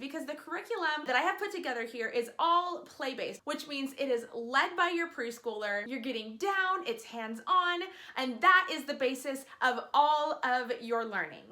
because the curriculum that I have put together here is all play-based, which means it is led by your preschooler. You're getting down, it's hands-on, and that is the basis of all of your learning.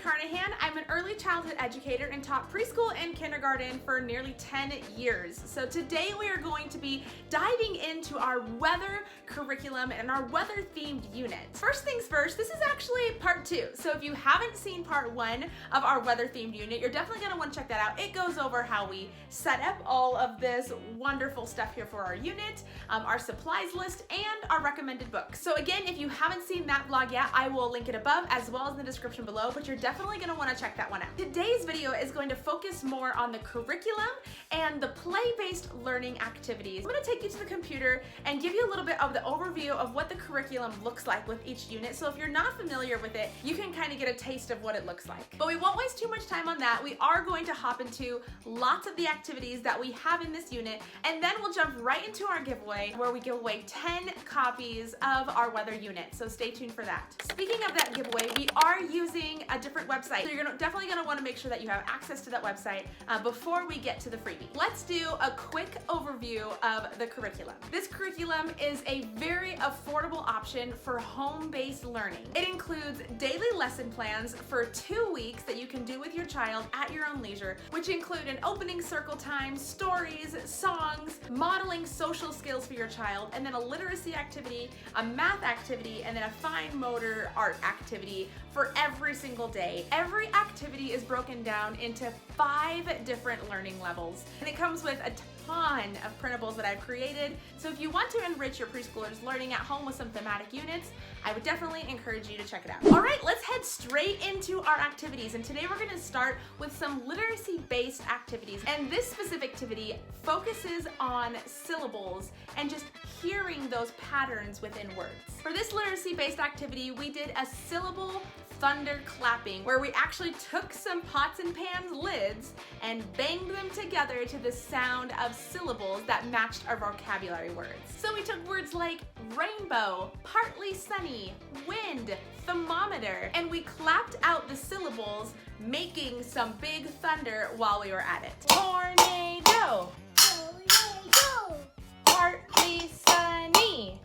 Carnahan. I'm an early childhood educator and taught preschool and kindergarten for nearly 10 years. So today we are going to be diving into our weather curriculum and our weather themed units. First things first, this is actually part 2. So if you haven't seen part 1 of our weather themed unit, you're definitely going to want to check that out. It goes over how we set up all of this wonderful stuff here for our unit, our supplies list, and our recommended books. So again, if you haven't seen that vlog yet, I will link it above as well as in the description below, but you're definitely going to want to check that one out. Today's video is going to focus more on the curriculum and the play-based learning activities. I'm going to take you to the computer and give you a little bit of the overview of what the curriculum looks like with each unit. So if you're not familiar with it, you can kind of get a taste of what it looks like. But we won't waste too much time on that. We are going to hop into lots of the activities that we have in this unit, and then we'll jump right into our giveaway where we give away 10 copies of our weather unit. So stay tuned for that. Speaking of that giveaway, we are using a different website. So you're definitely going to want to make sure that you have access to that website before we get to the freebie. Let's do a quick overview of the curriculum. This curriculum is a very affordable option for home-based learning. It includes daily lesson plans for 2 weeks that you can do with your child at your own leisure, which include an opening circle time, stories, songs, modeling social skills for your child, and then a literacy activity, a math activity, and then a fine motor art activity for every single day. Every activity is broken down into 5 different learning levels, and it comes with a ton of printables that I've created. So if you want to enrich your preschoolers' learning at home with some thematic units, I would definitely encourage you to check it out. All right, let's head straight into our activities. And today we're going to start with some literacy-based activities. And this specific activity focuses on syllables and just hearing those patterns within words. For this literacy-based activity, we did a syllable thunder clapping, where we actually took some pots and pans lids and banged them together to the sound of syllables that matched our vocabulary words. So we took words like rainbow, partly sunny, wind, thermometer, and we clapped out the syllables, making some big thunder while we were at it. Tornado, tornado, partly sunny,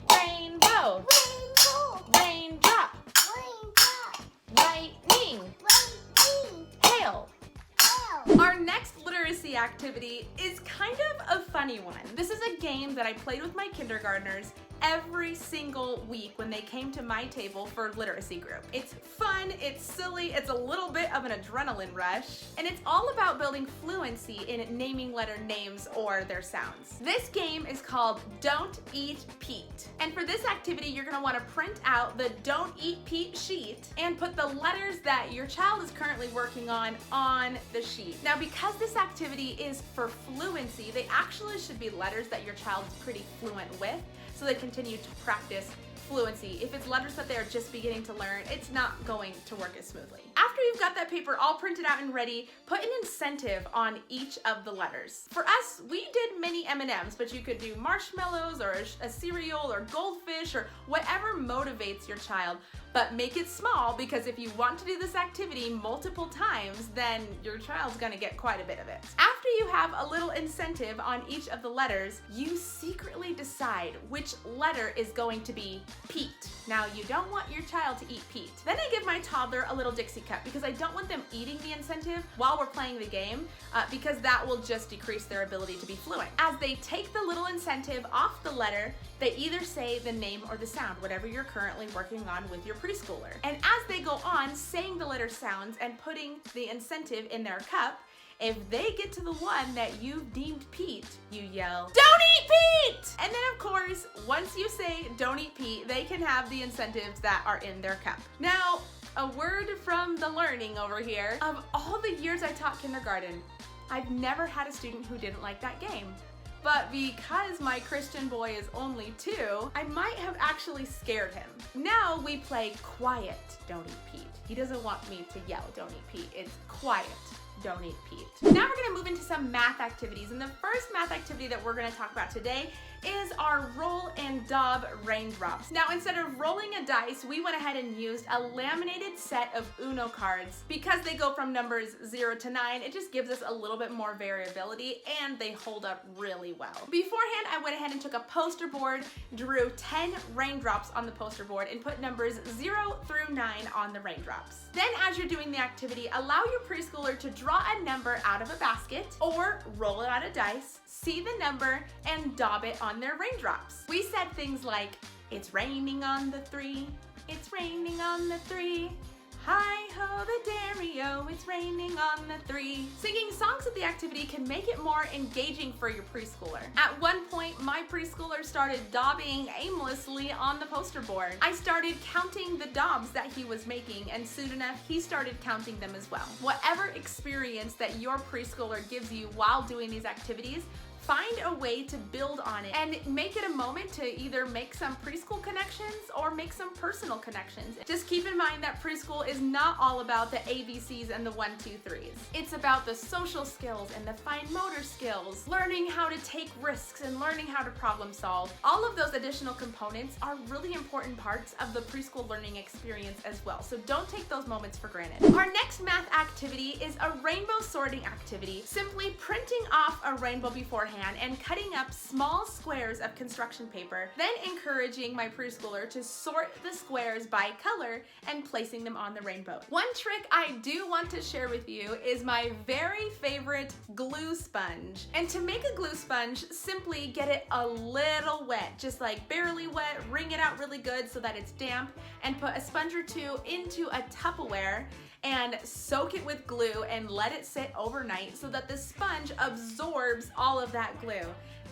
rainbow, raindrop, lightning, hail. Our next literacy activity is kind of a funny one. This is a game that I played with my kindergartners every single week when they came to my table for literacy group. It's fun, it's silly, it's a little bit of an adrenaline rush, and it's all about building fluency in naming letter names or their sounds. This game is called Don't Eat Pete. And for this activity, you're gonna wanna print out the Don't Eat Pete sheet and put the letters that your child is currently working on the sheet. Now, because this activity is for fluency, they actually should be letters that your child is pretty fluent with, so they continue to practice fluency. If it's letters that they're just beginning to learn, it's not going to work as smoothly. After you've got that paper all printed out and ready, put an incentive on each of the letters. For us, we did mini M&Ms, but you could do marshmallows or a cereal or goldfish or whatever motivates your child, but make it small, because if you want to do this activity multiple times, then your child's gonna get quite a bit of it. After you have a little incentive on each of the letters, you secretly decide which letter is going to be Pete. Now, you don't want your child to eat Pete. Then I give my toddler a little Dixie cup because I don't want them eating the incentive while we're playing the game, because that will just decrease their ability to be fluent. As they take the little incentive off the letter, they either say the name or the sound, whatever you're currently working on with your preschooler. And as they go on saying the letter sounds and putting the incentive in their cup, if they get to the one that you've deemed Pete, you yell, "Don't eat Pete!" And then of course, once you say "Don't eat Pete," they can have the incentives that are in their cup. Now, a word from the learning over here. Of all the years I taught kindergarten, I've never had a student who didn't like that game. but because my Christian boy is only 2, I might have actually scared him. Now we play quiet, don't eat Pete. He doesn't want me to yell, don't eat Pete. It's quiet, don't eat Pete. Now we're gonna move into some math activities, and the first math activity that we're gonna talk about today is our roll and daub raindrops. Now, instead of rolling a dice, we went ahead and used a laminated set of Uno cards. Because they go from numbers 0 to 9, it just gives us a little bit more variability, and they hold up really well. Beforehand, I went ahead and took a poster board, drew 10 raindrops on the poster board, and put numbers 0 through 9 on the raindrops. Then, as you're doing the activity, allow your preschooler to draw a number out of a basket or roll it out of dice, see the number, and daub it on their raindrops. We said things like, it's raining on the 3, it's raining on the 3, hi-ho the dairy-o, it's raining on the 3. Singing songs at the activity can make it more engaging for your preschooler. At one point, my preschooler started daubing aimlessly on the poster board. I started counting the daubs that he was making, and soon enough, he started counting them as well. Whatever experience that your preschooler gives you while doing these activities, find a way to build on it and make it a moment to either make some preschool connections or make some personal connections. Just keep in mind that preschool is not all about the ABCs and the 1, 2, 3s. It's about the social skills and the fine motor skills, learning how to take risks and learning how to problem solve. All of those additional components are really important parts of the preschool learning experience as well, so don't take those moments for granted. Our next math activity is a rainbow sorting activity, simply printing off a rainbow beforehand and cutting up small squares of construction paper, then encouraging my preschooler to sort the squares by color and placing them on the rainbow. One trick I do want to share with you is my very favorite glue sponge. And to make a glue sponge, simply get it a little wet, just like barely wet, wring it out really good so that it's damp, and put a sponge or 2 into a Tupperware and soak it with glue and let it sit overnight so that the sponge absorbs all of that glue.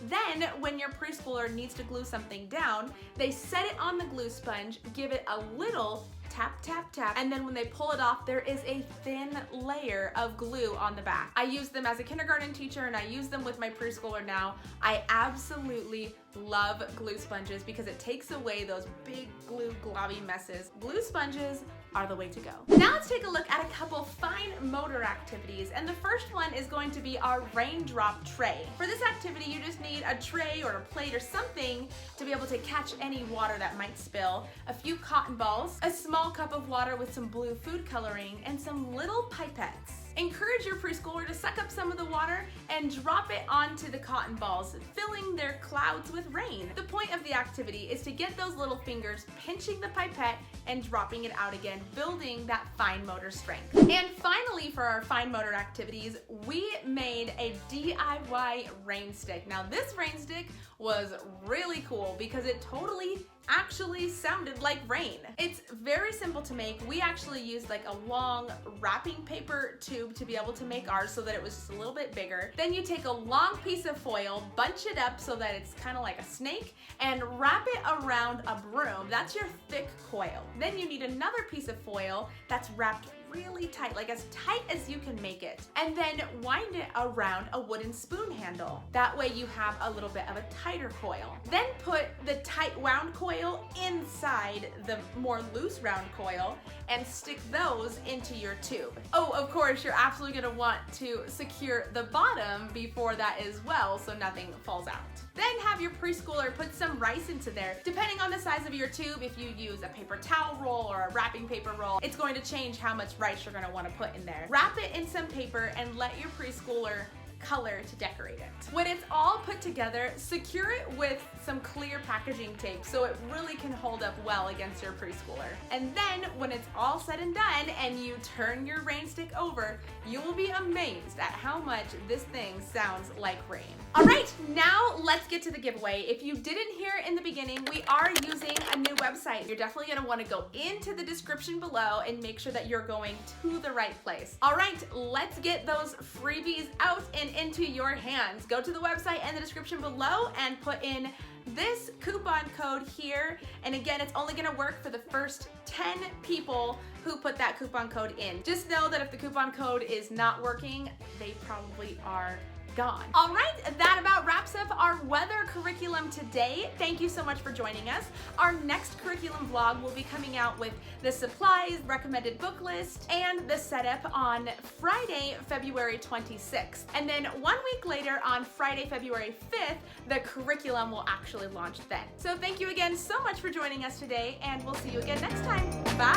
Then, when your preschooler needs to glue something down, they set it on the glue sponge, give it a little tap, tap, tap, and then when they pull it off, there is a thin layer of glue on the back. I used them as a kindergarten teacher, and I use them with my preschooler now. I absolutely love glue sponges because it takes away those big glue globby messes. Glue sponges are the way to go. Now let's take a look at a couple fine motor activities, and the first one is going to be our raindrop tray. For this activity, you just need a tray or a plate or something to be able to catch any water that might spill, a few cotton balls, a small cup of water with some blue food coloring, and some little pipettes. Encourage your preschooler to suck up some of the water and drop it onto the cotton balls, filling their clouds with rain. The point of the activity is to get those little fingers pinching the pipette and dropping it out again, building that fine motor strength. And finally, for our fine motor activities, we made a DIY rain stick. Now this rain stick was really cool because it totally actually sounded like rain. It's very simple to make. We actually used like a long wrapping paper tube to be able to make ours so that it was just a little bit bigger. Then you take a long piece of foil, bunch it up so that it's kind of like a snake, and wrap it around a broom. That's your thick coil. Then you need another piece of foil that's wrapped really tight, like as tight as you can make it, and then wind it around a wooden spoon handle. That way you have a little bit of a tighter coil. Then put the tight wound coil inside the more loose round coil and stick those into your tube. Oh, of course, you're absolutely gonna want to secure the bottom before that as well so nothing falls out. Then have your preschooler put some rice into there. Depending on the size of your tube, if you use a paper towel roll or a wrapping paper roll, it's going to change how much rice you're going to want to put in there. Wrap it in some paper and let your preschooler color to decorate it. When it's all put together, secure it with some clear packaging tape so it really can hold up well against your preschooler. And then when it's all said and done and you turn your rain stick over, you will be amazed at how much this thing sounds like rain. All right, now let's get to the giveaway. If you didn't hear in the beginning, we are using a new website. You're definitely gonna wanna go into the description below and make sure that you're going to the right place. All right, let's get those freebies out and into your hands. Go to the website and the description below and put in this coupon code here. And again, it's only gonna work for the first 10 people who put that coupon code in. Just know that if the coupon code is not working, they probably are gone. All right, that about wraps up our weather curriculum today. Thank you so much for joining us. Our next curriculum vlog will be coming out with the supplies, recommended book list, and the setup on Friday, February 26th. And then 1 week later on Friday, February 5th, the curriculum will actually launch then. So thank you again so much for joining us today, and we'll see you again next time. Bye!